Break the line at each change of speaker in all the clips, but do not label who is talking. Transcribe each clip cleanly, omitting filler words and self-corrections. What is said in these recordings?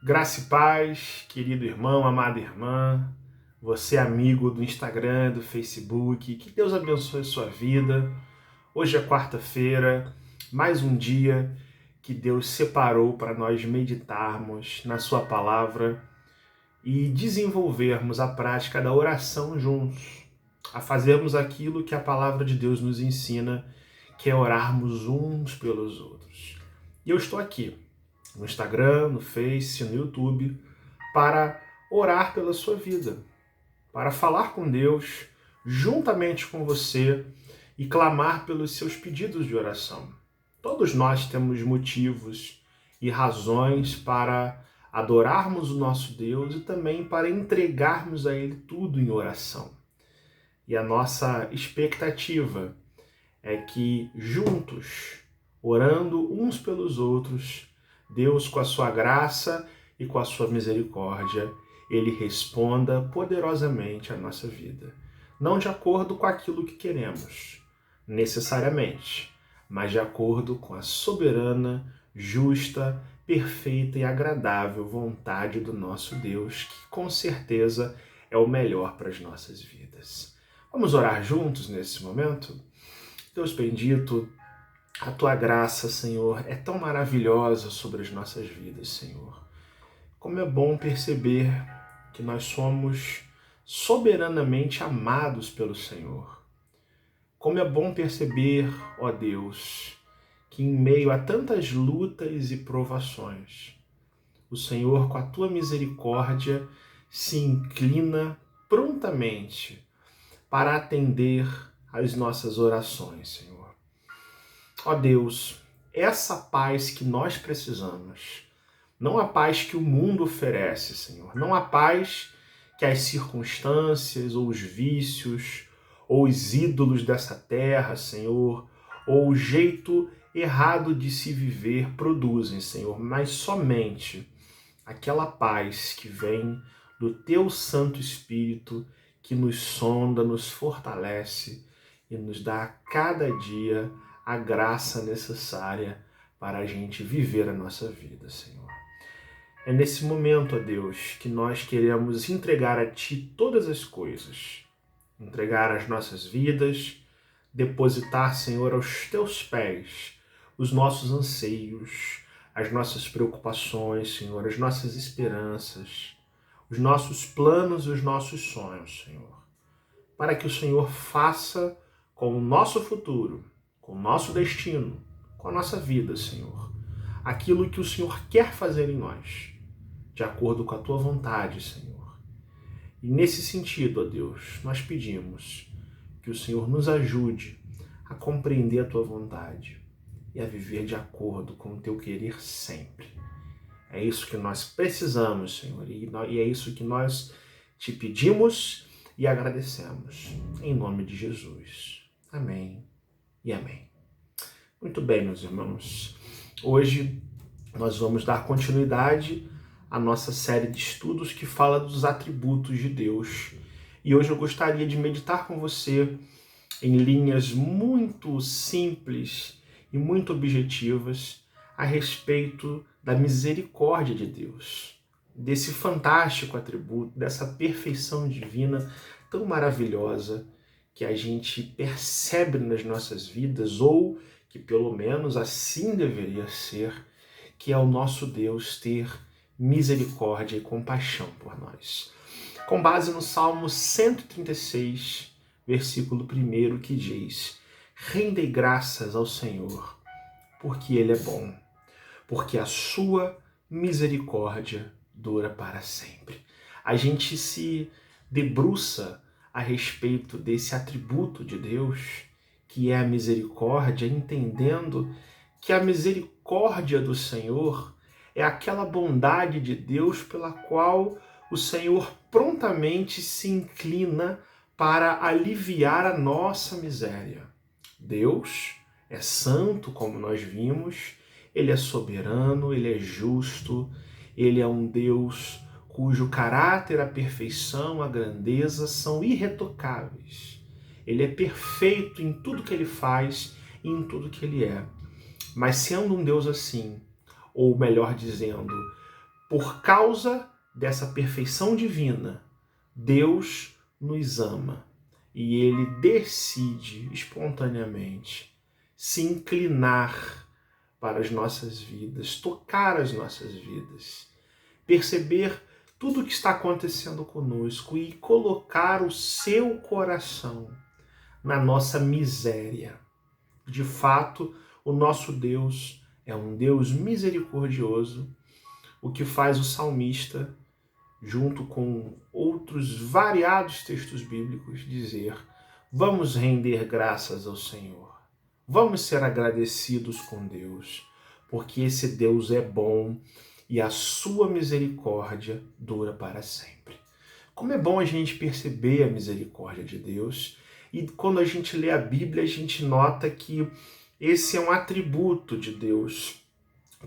Graça e paz, querido irmão, amada irmã, você amigo do Instagram, do Facebook, que Deus abençoe a sua vida. Hoje é quarta-feira, mais um dia que Deus separou para nós meditarmos na sua palavra e desenvolvermos a prática da oração juntos, a fazermos aquilo que a palavra de Deus nos ensina, que é orarmos uns pelos outros. E eu estou aqui no Instagram, no Face, no YouTube, para orar pela sua vida, para falar com Deus juntamente com você e clamar pelos seus pedidos de oração. Todos nós temos motivos e razões para adorarmos o nosso Deus e também para entregarmos a Ele tudo em oração. E a nossa expectativa é que juntos, orando uns pelos outros, Deus, com a sua graça e com a sua misericórdia, Ele responda poderosamente à nossa vida. Não de acordo com aquilo que queremos, necessariamente, mas de acordo com a soberana, justa, perfeita e agradável vontade do nosso Deus, que com certeza é o melhor para as nossas vidas. Vamos orar juntos nesse momento? Deus bendito, a tua graça, Senhor, é tão maravilhosa sobre as nossas vidas, Senhor. Como é bom perceber que nós somos soberanamente amados pelo Senhor. Como é bom perceber, ó Deus, que em meio a tantas lutas e provações, o Senhor, com a tua misericórdia, se inclina prontamente para atender às nossas orações, Senhor. Ó Deus, essa paz que nós precisamos, não a paz que o mundo oferece, Senhor, não a paz que as circunstâncias ou os vícios ou os ídolos dessa terra, Senhor, ou o jeito errado de se viver produzem, Senhor, mas somente aquela paz que vem do Teu Santo Espírito, que nos sonda, nos fortalece e nos dá a cada dia a graça necessária para a gente viver a nossa vida, Senhor. É nesse momento, ó Deus, que nós queremos entregar a Ti todas as coisas, entregar as nossas vidas, depositar, Senhor, aos Teus pés os nossos anseios, as nossas preocupações, Senhor, as nossas esperanças, os nossos planos e os nossos sonhos, Senhor, para que o Senhor faça com o nosso futuro, com o nosso destino, com a nossa vida, Senhor, aquilo que o Senhor quer fazer em nós, de acordo com a Tua vontade, Senhor. E nesse sentido, ó Deus, nós pedimos que o Senhor nos ajude a compreender a Tua vontade e a viver de acordo com o Teu querer sempre. É isso que nós precisamos, Senhor, e é isso que nós Te pedimos e agradecemos. Em nome de Jesus. Amém e amém. Muito bem, meus irmãos. Hoje nós vamos dar continuidade à nossa série de estudos que fala dos atributos de Deus. E hoje eu gostaria de meditar com você em linhas muito simples e muito objetivas a respeito da misericórdia de Deus, desse fantástico atributo, dessa perfeição divina tão maravilhosa que a gente percebe nas nossas vidas, ou que pelo menos assim deveria ser, que é o nosso Deus ter misericórdia e compaixão por nós. Com base no Salmo 136, versículo 1, que diz: Rendei graças ao Senhor, porque Ele é bom, porque a sua misericórdia dura para sempre. A gente se debruça a respeito desse atributo de Deus, que é a misericórdia, entendendo que a misericórdia do Senhor é aquela bondade de Deus pela qual o Senhor prontamente se inclina para aliviar a nossa miséria. Deus é santo, como nós vimos, Ele é soberano, Ele é justo, Ele é um Deus cujo caráter, a perfeição, a grandeza são irretocáveis. Ele é perfeito em tudo que Ele faz e em tudo que Ele é. Mas sendo um Deus assim, ou melhor dizendo, Por causa dessa perfeição divina, Deus nos ama e Ele decide espontaneamente se inclinar para as nossas vidas, tocar as nossas vidas, perceber tudo o que está acontecendo conosco e colocar o seu coração na nossa miséria. De fato, o nosso Deus é um Deus misericordioso, o que faz o salmista, junto com outros variados textos bíblicos, dizer: vamos render graças ao Senhor, vamos ser agradecidos com Deus, porque esse Deus é bom e a sua misericórdia dura para sempre. Como é bom a gente perceber a misericórdia de Deus, e quando a gente lê a Bíblia, a gente nota que esse é um atributo de Deus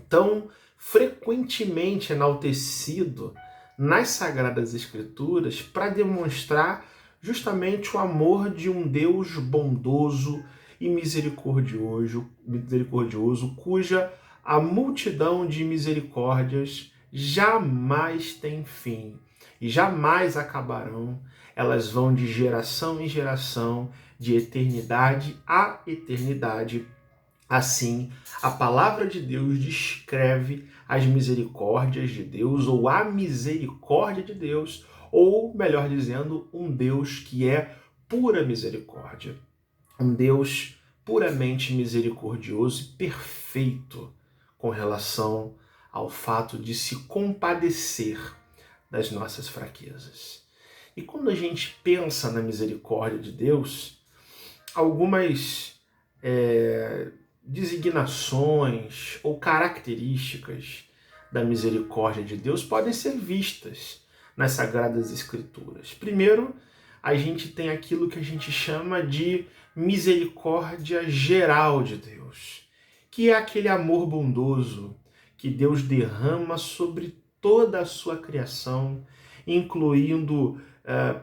tão frequentemente enaltecido nas Sagradas Escrituras para demonstrar justamente o amor de um Deus bondoso e misericordioso, cuja a multidão de misericórdias jamais tem fim e jamais acabarão. Elas vão de geração em geração, de eternidade a eternidade. Assim, a palavra de Deus descreve as misericórdias de Deus, ou a misericórdia de Deus, ou, melhor dizendo, um Deus que é pura misericórdia. Um Deus puramente misericordioso e perfeito com relação ao fato de se compadecer das nossas fraquezas. E quando a gente pensa na misericórdia de Deus, algumas designações ou características da misericórdia de Deus podem ser vistas nas Sagradas Escrituras. Primeiro, a gente tem aquilo que a gente chama de misericórdia geral de Deus, que é aquele amor bondoso que Deus derrama sobre toda a sua criação, incluindo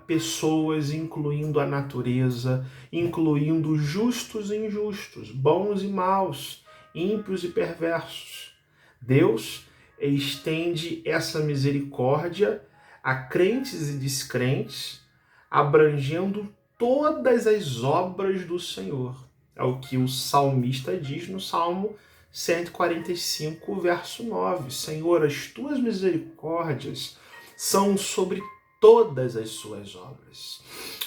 pessoas, incluindo a natureza, incluindo justos e injustos, bons e maus, ímpios e perversos. Deus estende essa misericórdia a crentes e descrentes, abrangendo todas as obras do Senhor. É o que o salmista diz no Salmo 145, verso 9. Senhor, as tuas misericórdias são sobre todas as suas obras.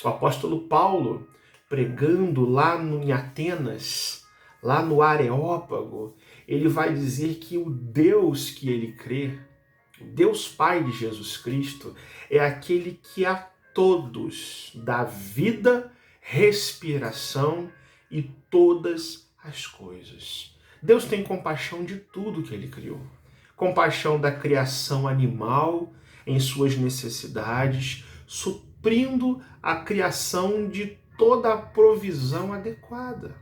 O apóstolo Paulo, pregando lá em Atenas, lá no Areópago, ele vai dizer que o Deus que ele crê, o Deus Pai de Jesus Cristo, é aquele que a todos dá vida, respiração e todas as coisas. Deus tem compaixão de tudo que ele criou. Compaixão da criação animal em suas necessidades, suprindo a criação de toda a provisão adequada.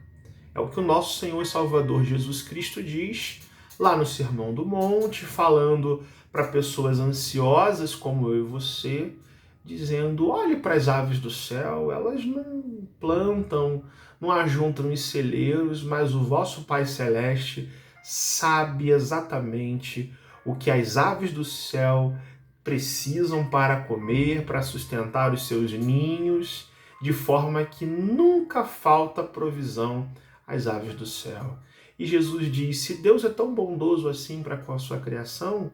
É o que o nosso Senhor e Salvador Jesus Cristo diz lá no Sermão do Monte, falando para pessoas ansiosas como eu e você, dizendo: olhe para as aves do céu, elas não plantam, não ajuntam em celeiros, mas o vosso Pai Celeste sabe exatamente o que as aves do céu precisam para comer, para sustentar os seus ninhos, de forma que nunca falta provisão às aves do céu. E Jesus diz: se Deus é tão bondoso assim para com a sua criação,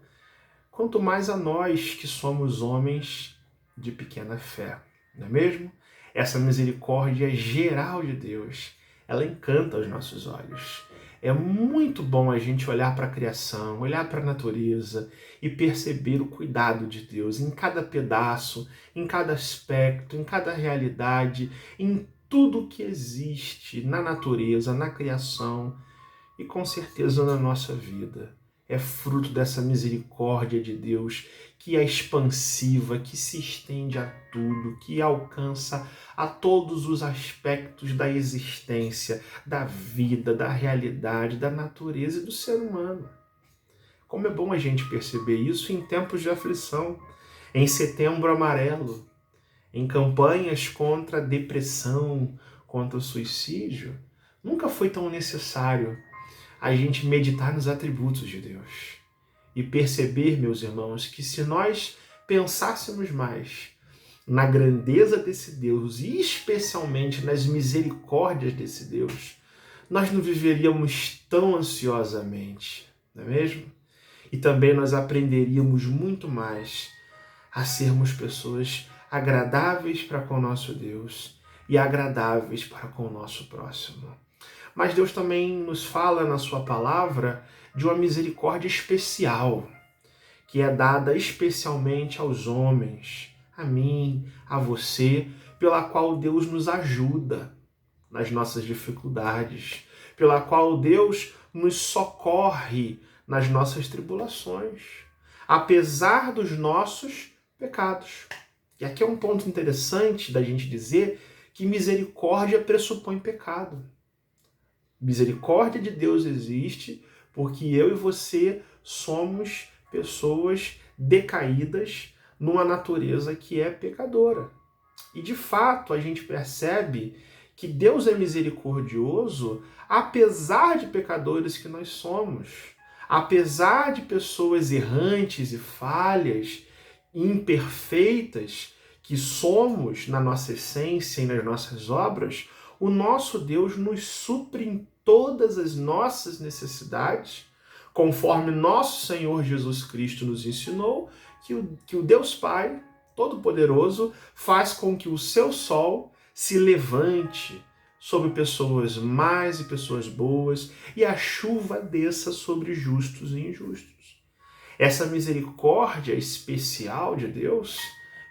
quanto mais a nós que somos homens de pequena fé, não é mesmo? Essa misericórdia geral de Deus, ela encanta os nossos olhos. É muito bom a gente olhar para a criação, olhar para a natureza e perceber o cuidado de Deus em cada pedaço, em cada aspecto, em cada realidade, em tudo que existe na natureza, na criação e com certeza na nossa vida. É fruto dessa misericórdia de Deus que é expansiva, que se estende a tudo, que alcança a todos os aspectos da existência, da vida, da realidade, da natureza e do ser humano. Como é bom a gente perceber isso em tempos de aflição, em Setembro Amarelo, em campanhas contra a depressão, contra o suicídio. Nunca foi tão necessário a gente meditar nos atributos de Deus e perceber, meus irmãos, que se nós pensássemos mais na grandeza desse Deus e especialmente nas misericórdias desse Deus, nós não viveríamos tão ansiosamente, não é mesmo? E também nós aprenderíamos muito mais a sermos pessoas agradáveis para com o nosso Deus e agradáveis para com o nosso próximo. Mas Deus também nos fala na sua palavra de uma misericórdia especial, que é dada especialmente aos homens, a mim, a você, pela qual Deus nos ajuda nas nossas dificuldades, pela qual Deus nos socorre nas nossas tribulações, apesar dos nossos pecados. E aqui é um ponto interessante da gente dizer que misericórdia pressupõe pecado. Misericórdia de Deus existe porque eu e você somos pessoas decaídas numa natureza que é pecadora. E de fato a gente percebe que Deus é misericordioso apesar de pecadores que nós somos, apesar de pessoas errantes e falhas, imperfeitas que somos na nossa essência e nas nossas obras. O nosso Deus nos supre em todas as nossas necessidades, conforme nosso Senhor Jesus Cristo nos ensinou, que o Deus Pai Todo-Poderoso faz com que o seu sol se levante sobre pessoas más e pessoas boas e a chuva desça sobre justos e injustos. Essa misericórdia especial de Deus,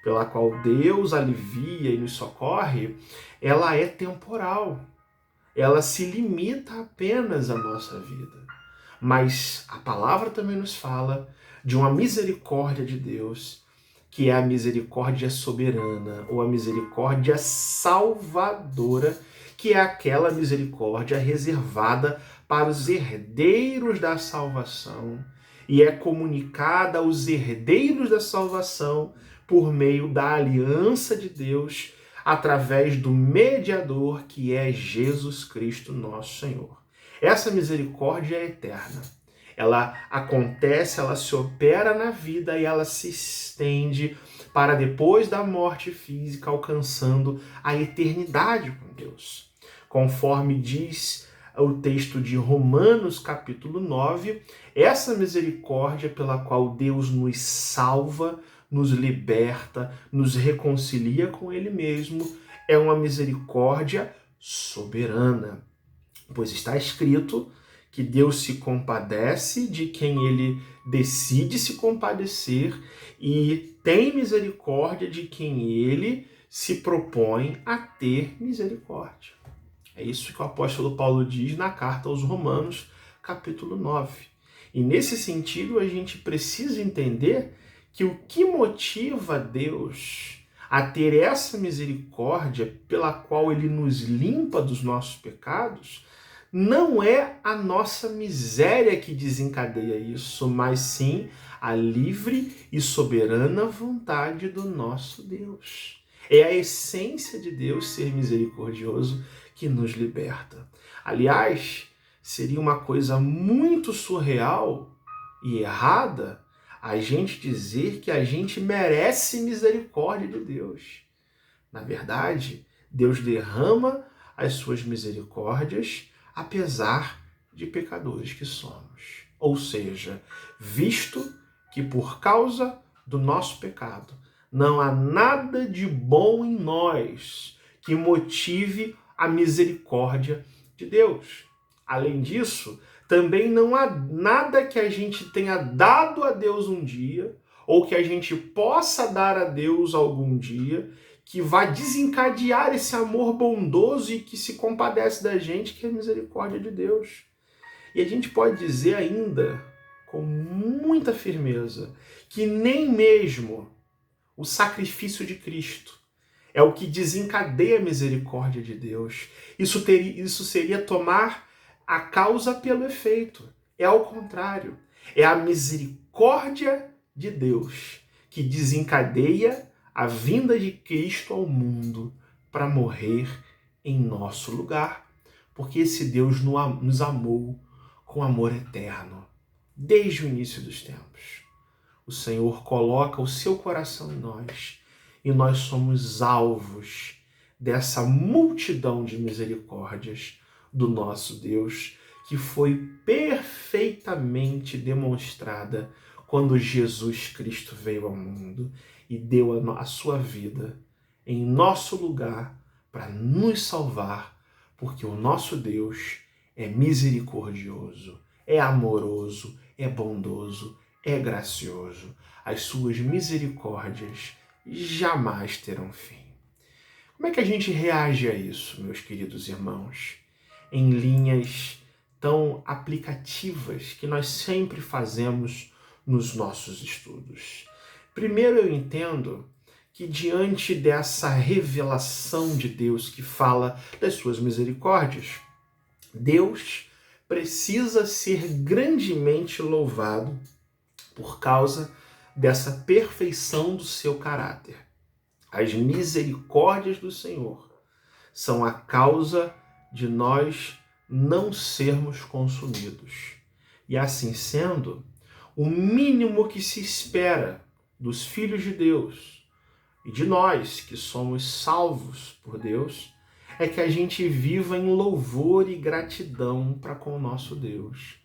pela qual Deus alivia e nos socorre, ela é temporal. Ela se limita apenas à nossa vida. Mas a palavra também nos fala de uma misericórdia de Deus, que é a misericórdia soberana, ou a misericórdia salvadora, que é aquela misericórdia reservada para os herdeiros da salvação, e é comunicada aos herdeiros da salvação por meio da aliança de Deus, através do mediador que é Jesus Cristo, nosso Senhor. Essa misericórdia é eterna. Ela acontece, ela se opera na vida e ela se estende para depois da morte física, alcançando a eternidade com Deus. Conforme diz o texto de Romanos, capítulo 9, essa misericórdia pela qual Deus nos salva, nos liberta, nos reconcilia com Ele mesmo, é uma misericórdia soberana. Pois está escrito que Deus se compadece de quem Ele decide se compadecer e tem misericórdia de quem Ele se propõe a ter misericórdia. É isso que o apóstolo Paulo diz na carta aos Romanos, capítulo 9. E nesse sentido, a gente precisa entender que o que motiva Deus a ter essa misericórdia pela qual Ele nos limpa dos nossos pecados não é a nossa miséria que desencadeia isso, mas sim a livre e soberana vontade do nosso Deus. É a essência de Deus ser misericordioso que nos liberta. Aliás, seria uma coisa muito surreal e errada a gente dizer que a gente merece misericórdia de Deus. Na verdade, Deus derrama as suas misericórdias apesar de pecadores que somos. Ou seja, visto que por causa do nosso pecado não há nada de bom em nós que motive a misericórdia de Deus. Além disso, também não há nada que a gente tenha dado a Deus um dia, ou que a gente possa dar a Deus algum dia, que vai desencadear esse amor bondoso e que se compadece da gente, que é a misericórdia de Deus. E a gente pode dizer ainda, com muita firmeza, que nem mesmo o sacrifício de Cristo é o que desencadeia a misericórdia de Deus. Isso seria tomar a causa pelo efeito. É ao contrário. É a misericórdia de Deus que desencadeia a vinda de Cristo ao mundo para morrer em nosso lugar. Porque esse Deus nos amou com amor eterno. desde o início dos tempos. O Senhor coloca o seu coração em nós e nós somos alvos dessa multidão de misericórdias do nosso Deus, que foi perfeitamente demonstrada quando Jesus Cristo veio ao mundo e deu a sua vida em nosso lugar para nos salvar, porque o nosso Deus é misericordioso, é amoroso, é bondoso, é gracioso. As suas misericórdias jamais terão fim. Como é que a gente reage a isso, meus queridos irmãos? Em linhas tão aplicativas que nós sempre fazemos nos nossos estudos. Primeiro, eu entendo que diante dessa revelação de Deus que fala das suas misericórdias, Deus precisa ser grandemente louvado por causa dessa perfeição do seu caráter. As misericórdias do Senhor são a causa de nós não sermos consumidos. E assim sendo, o mínimo que se espera dos filhos de Deus e de nós que somos salvos por Deus é que a gente viva em louvor e gratidão para com o nosso Deus.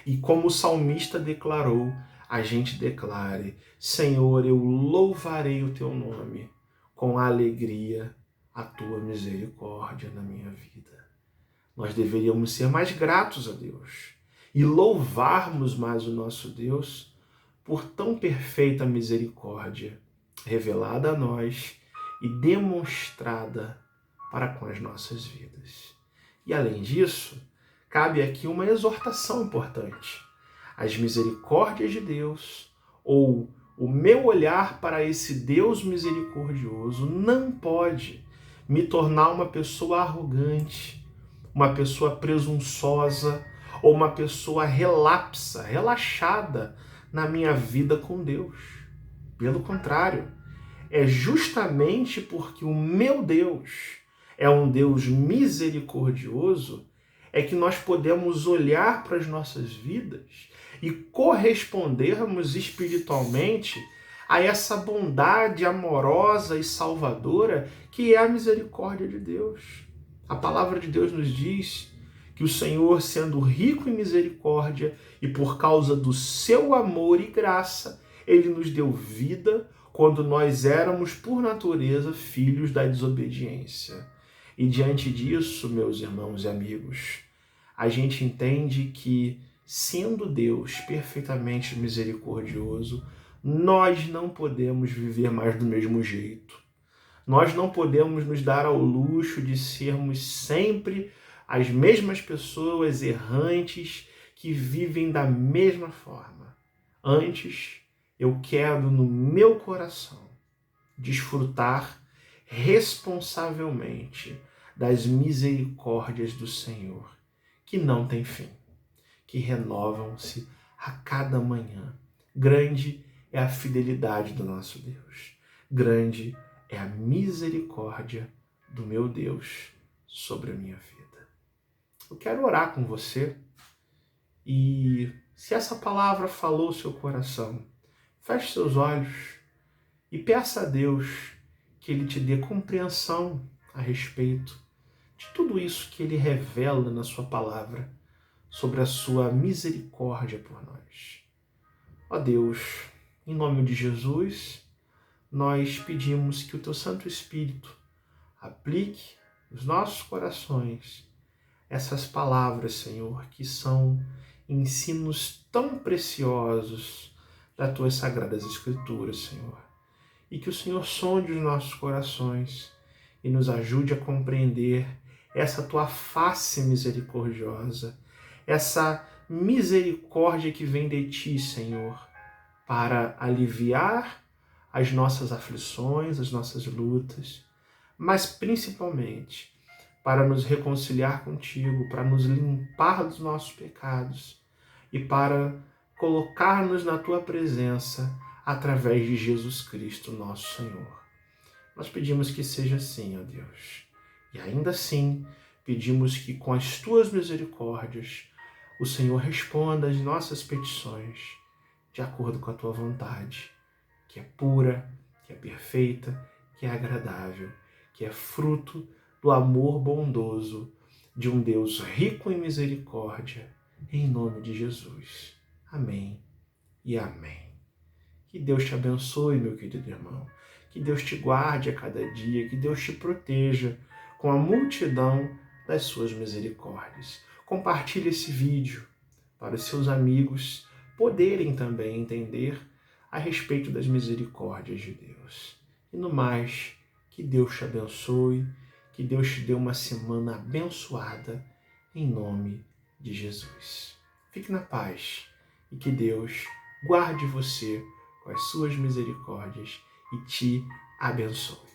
E como o salmista declarou, a gente declare: Senhor, eu louvarei o teu nome com alegria, a tua misericórdia na minha vida. Nós deveríamos ser mais gratos a Deus e louvarmos mais o nosso Deus por tão perfeita misericórdia revelada a nós e demonstrada para com as nossas vidas. E além disso, cabe aqui uma exortação importante. As misericórdias de Deus, ou o meu olhar para esse Deus misericordioso, não pode me tornar uma pessoa arrogante, uma pessoa presunçosa ou uma pessoa relapsa, relaxada na minha vida com Deus. Pelo contrário, é justamente porque o meu Deus é um Deus misericordioso é que nós podemos olhar para as nossas vidas e correspondermos espiritualmente a essa bondade amorosa e salvadora que é a misericórdia de Deus. A palavra de Deus nos diz que o Senhor, sendo rico em misericórdia e por causa do seu amor e graça, ele nos deu vida quando nós éramos, por natureza, filhos da desobediência. E diante disso, meus irmãos e amigos, a gente entende que, sendo Deus perfeitamente misericordioso, nós não podemos viver mais do mesmo jeito. Nós não podemos nos dar ao luxo de sermos sempre as mesmas pessoas errantes que vivem da mesma forma. Antes, eu quero no meu coração desfrutar responsavelmente das misericórdias do Senhor, que não têm fim, que renovam-se a cada manhã. Grande é a fidelidade do nosso Deus. Grande é a misericórdia do meu Deus sobre a minha vida. Eu quero orar com você e, se essa palavra falou o seu coração, feche seus olhos e peça a Deus que Ele te dê compreensão a respeito de tudo isso que Ele revela na sua palavra sobre a sua misericórdia por nós. Ó Deus, em nome de Jesus, nós pedimos que o Teu Santo Espírito aplique nos nossos corações essas palavras, Senhor, que são ensinos tão preciosos das Tuas Sagradas Escrituras, Senhor. E que o Senhor sonde os nossos corações e nos ajude a compreender essa Tua face misericordiosa, essa misericórdia que vem de Ti, Senhor, para aliviar as nossas aflições, as nossas lutas, mas principalmente para nos reconciliar contigo, para nos limpar dos nossos pecados e para colocar-nos na Tua presença através de Jesus Cristo, nosso Senhor. Nós pedimos que seja assim, ó Deus. E ainda assim, pedimos que com as Tuas misericórdias, o Senhor responda às nossas petições de acordo com a tua vontade, que é pura, que é perfeita, que é agradável, que é fruto do amor bondoso de um Deus rico em misericórdia, em nome de Jesus. Amém e amém. Que Deus te abençoe, meu querido irmão. Que Deus te guarde a cada dia, que Deus te proteja com a multidão das suas misericórdias. Compartilhe esse vídeo para os seus amigos poderem também entender a respeito das misericórdias de Deus. E no mais, que Deus te abençoe, que Deus te dê uma semana abençoada, em nome de Jesus. Fique na paz e que Deus guarde você com as suas misericórdias e te abençoe.